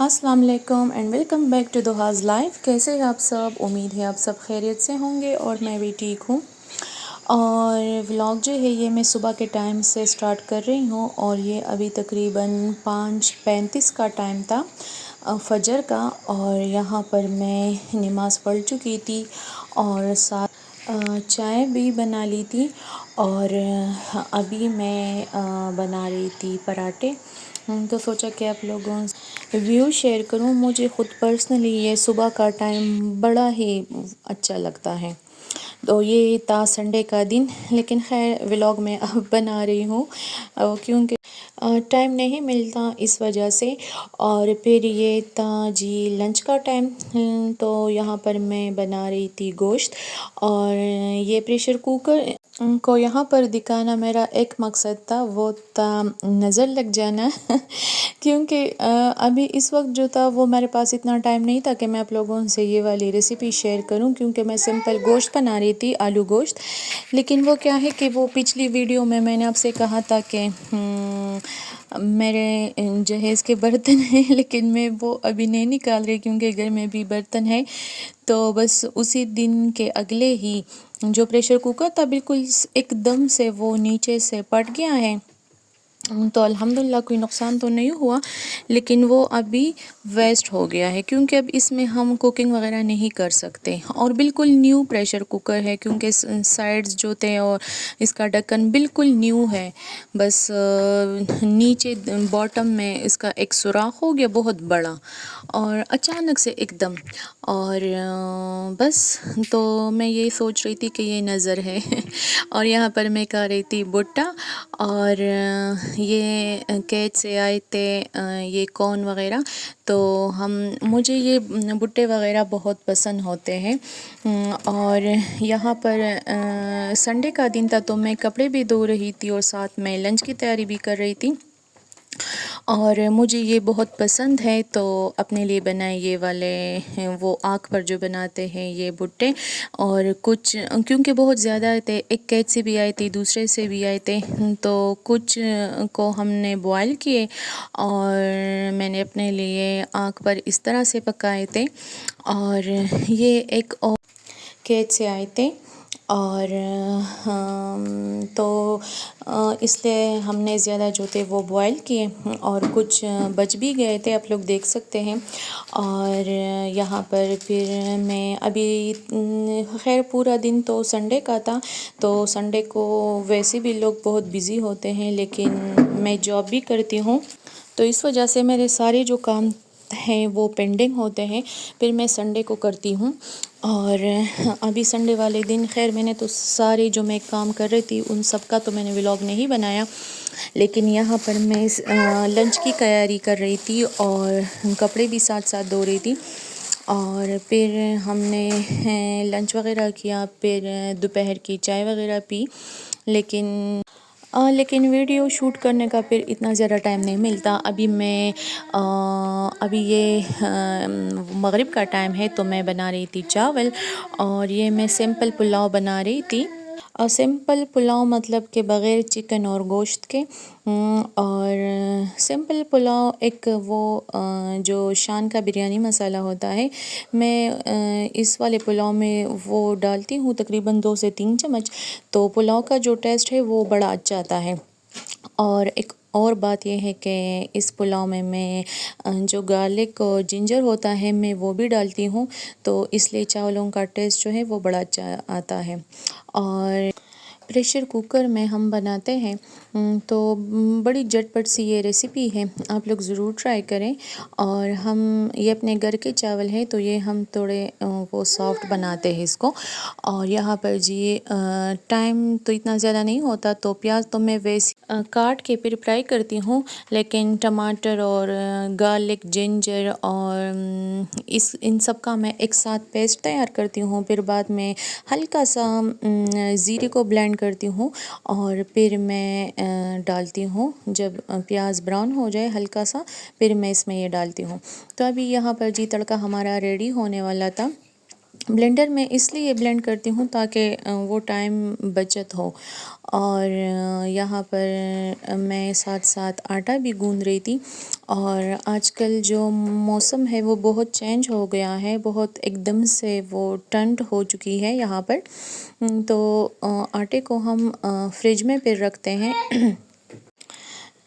अस्सलाम वालेकुम and welcome back to दुहाज़ लाइफ। कैसे हैं आप सब? उम्मीद है आप सब खैरियत से होंगे और मैं भी ठीक हूँ। और व्लॉग जो है ये मैं सुबह के टाइम से स्टार्ट कर रही हूँ और ये अभी तकरीबन 5:35 का टाइम था फजर का। और यहाँ पर मैं नमाज़ पढ़ चुकी थी और साथ चाय भी बना ली थी। और अभी मैं बना रही थी पराठे। तो सोचा कि आप लोगों से व्यू शेयर करूं। मुझे ख़ुद पर्सनली ये सुबह का टाइम बड़ा ही अच्छा लगता है। तो ये था संडे का दिन, लेकिन खैर व्लॉग में अब बना रही हूँ क्योंकि टाइम नहीं मिलता इस वजह से। और फिर ये था जी लंच का टाइम। तो यहाँ पर मैं बना रही थी गोश्त। और ये प्रेशर कुकर को यहाँ पर दिखाना मेरा एक मकसद था, वो था नज़र लग जाना क्योंकि अभी इस वक्त जो था वो मेरे पास इतना टाइम नहीं था कि मैं आप लोगों से ये वाली रेसिपी शेयर करूं, क्योंकि मैं सिंपल गोश्त बना रही थी, आलू गोश्त। लेकिन वो क्या है कि वो पिछली वीडियो में मैंने आपसे कहा था कि मेरे जहेज़ के बर्तन हैं, लेकिन मैं वो अभी नहीं निकाल रही क्योंकि घर में भी बर्तन है। तो बस उसी दिन के अगले ही जो प्रेशर कुकर था बिल्कुल एकदम से वो नीचे से फट गया है। तो अल्हम्दुलिल्लाह कोई नुकसान तो नहीं हुआ, लेकिन वो अभी वेस्ट हो गया है क्योंकि अब इसमें हम कुकिंग वगैरह नहीं कर सकते। और बिल्कुल न्यू प्रेशर कुकर है क्योंकि साइड्स जो थे और इसका ढक्कन बिल्कुल न्यू है। बस नीचे बॉटम में इसका एक सुराख हो गया बहुत बड़ा और अचानक से एकदम। और बस तो मैं ये सोच रही थी कि ये नज़र है और यहाँ पर मैं खा रही थी भुट्टा। और ये कैद से आए थे ये कॉर्न वगैरह। तो मुझे ये भुट्टे वगैरह बहुत पसंद होते हैं। और यहाँ पर संडे का दिन था तो मैं कपड़े भी धो रही थी और साथ में लंच की तैयारी भी कर रही थी। और मुझे ये बहुत पसंद है तो अपने लिए बनाए ये वाले वो आँख पर जो बनाते हैं ये भुट्टे। और कुछ क्योंकि बहुत ज़्यादा थे, एक कैद से भी आए थे, दूसरे से भी आए थे, तो कुछ को हमने बॉयल किए और मैंने अपने लिए आँख पर इस तरह से पकाए थे। और ये एक और कैद से आए थे और तो इसलिए हमने ज़्यादा जो थे वो बॉयल किए और कुछ बच भी गए थे, आप लोग देख सकते हैं। और यहाँ पर फिर मैं अभी खैर पूरा दिन तो संडे का था, तो संडे को वैसे भी लोग बहुत बिज़ी होते हैं, लेकिन मैं जॉब भी करती हूँ तो इस वजह से मेरे सारे जो काम हैं वो पेंडिंग होते हैं, फिर मैं संडे को करती हूँ। और अभी संडे वाले दिन खैर मैंने तो सारे जो मैं काम कर रही थी उन सब का तो मैंने व्लॉग नहीं बनाया, लेकिन यहाँ पर मैं लंच की तैयारी कर रही थी और कपड़े भी साथ साथ धो रही थी। और फिर हमने लंच वगैरह किया, फिर दोपहर की चाय वगैरह पी। लेकिन वीडियो शूट करने का फिर इतना ज़्यादा टाइम नहीं मिलता। अभी ये मगरिब का टाइम है तो मैं बना रही थी चावल और ये मैं सिंपल पुलाव बना रही थी। और सिंपल पुलाव मतलब कि बग़ैर चिकन और गोश्त के। और सिंपल पुलाव एक वो जो शान का बिरयानी मसाला होता है, मैं इस वाले पुलाव में वो डालती हूँ तकरीबन 2 से 3 चम्मच। तो पुलाव का जो टेस्ट है वो बड़ा अच्छा आता है। और एक और बात यह है कि इस पुलाव में मैं जो गार्लिक और जिंजर होता है मैं वो भी डालती हूँ, तो इसलिए चावलों का टेस्ट जो है वो बड़ा अच्छा आता है। और प्रेशर कुकर में हम बनाते हैं तो बड़ी झटपट सी ये रेसिपी है, आप लोग ज़रूर ट्राई करें। और हम ये अपने घर के चावल हैं तो ये हम थोड़े वो सॉफ्ट बनाते हैं इसको। और यहाँ पर जी टाइम तो इतना ज़्यादा नहीं होता तो प्याज तो मैं वैसे काट के फिर फ्राई करती हूँ, लेकिन टमाटर और गार्लिक जिंजर और इन सब का मैं एक साथ पेस्ट तैयार करती हूँ। फिर बाद में हल्का सा ज़ीरे को ब्लेंड करती हूँ और फिर मैं डालती हूँ। जब प्याज ब्राउन हो जाए हल्का सा फिर मैं इसमें ये डालती हूँ। तो अभी यहाँ पर जी तड़का हमारा रेडी होने वाला था ब्लेंडर में इसलिए ब्लेंड करती हूँ ताकि वो टाइम बचत हो। और यहाँ पर मैं साथ साथ आटा भी गूंद रही थी। और आजकल जो मौसम है वो बहुत चेंज हो गया है, बहुत एकदम से वो ठंड हो चुकी है यहाँ पर। तो आटे को हम फ्रिज में फिर रखते हैं।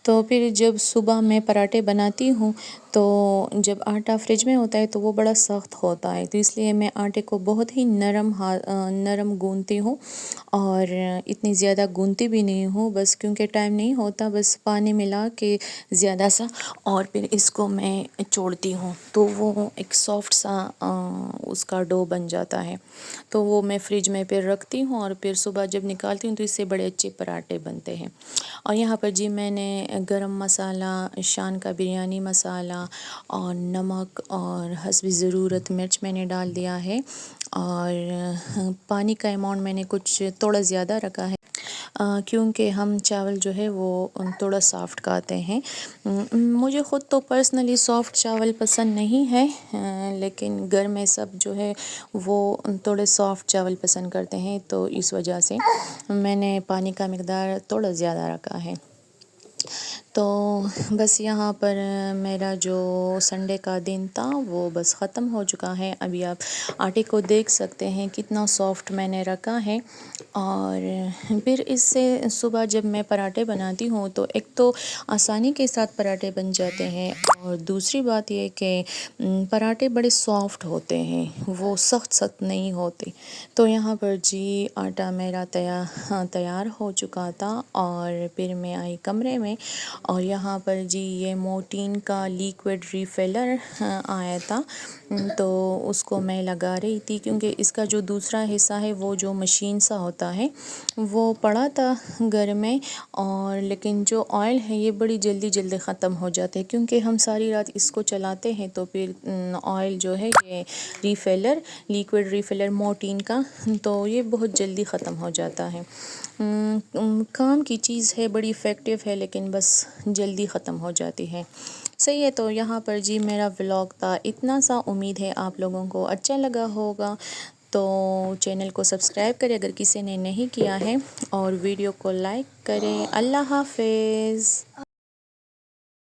तो फिर जब सुबह मैं पराठे बनाती हूँ तो जब आटा फ्रिज में होता है तो वो बड़ा सख्त होता है, तो इसलिए मैं आटे को बहुत ही नरम गूंथती हूँ। और इतनी ज़्यादा गूंथती भी नहीं हूँ, बस क्योंकि टाइम नहीं होता, बस पानी मिला के ज़्यादा सा और फिर इसको मैं छोड़ती हूँ तो वो एक सॉफ्ट सा उसका डो बन जाता है। तो वो मैं फ्रिज में फिर रखती हूँ और फिर सुबह जब निकालती हूँ तो इससे बड़े अच्छे पराठे बनते हैं। और यहाँ पर जी मैंने गरम मसाला, शान का बिरयानी मसाला और नमक और हस्बी ज़रूरत मिर्च मैंने डाल दिया है। और पानी का अमाउंट मैंने कुछ थोड़ा ज़्यादा रखा है क्योंकि हम चावल जो है वो थोड़ा सॉफ्ट खाते हैं। मुझे ख़ुद तो पर्सनली सॉफ्ट चावल पसंद नहीं है, लेकिन घर में सब जो है वो थोड़े सॉफ्ट चावल पसंद करते हैं, तो इस वजह से मैंने पानी का मिक़दार थोड़ा ज़्यादा रखा है। तो बस यहाँ पर मेरा जो संडे का दिन था वो बस ख़त्म हो चुका है। अभी आप आटे को देख सकते हैं कितना सॉफ्ट मैंने रखा है। और फिर इससे सुबह जब मैं पराठे बनाती हूँ तो एक तो आसानी के साथ पराठे बन जाते हैं, और दूसरी बात ये कि पराठे बड़े सॉफ्ट होते हैं, वो सख्त नहीं होते। तो यहाँ पर जी आटा मेरा तैयार हो चुका था और फिर मैं आई कमरे में। और यहाँ पर जी ये मोर्टीन का लिक्विड रिफिलर आया था, तो उसको मैं लगा रही थी क्योंकि इसका जो दूसरा हिस्सा है वो जो मशीन सा होता है वो पड़ा था घर में। और लेकिन जो ऑयल है ये बड़ी जल्दी ख़त्म हो जाते हैं क्योंकि हम सारी रात इसको चलाते हैं, तो फिर ऑयल जो है ये लिक्विड रिफिलर मोर्टीन का, तो ये बहुत जल्दी ख़त्म हो जाता है। काम की चीज़ है, बड़ी इफ़ेक्टिव है, लेकिन बस जल्दी ख़त्म हो जाती है। सही है, तो यहाँ पर जी मेरा व्लॉग था इतना सा। उम्मीद है आप लोगों को अच्छा लगा होगा। तो चैनल को सब्सक्राइब करें अगर किसी ने नहीं किया है, और वीडियो को लाइक करें। अल्लाह हाफ़िज़।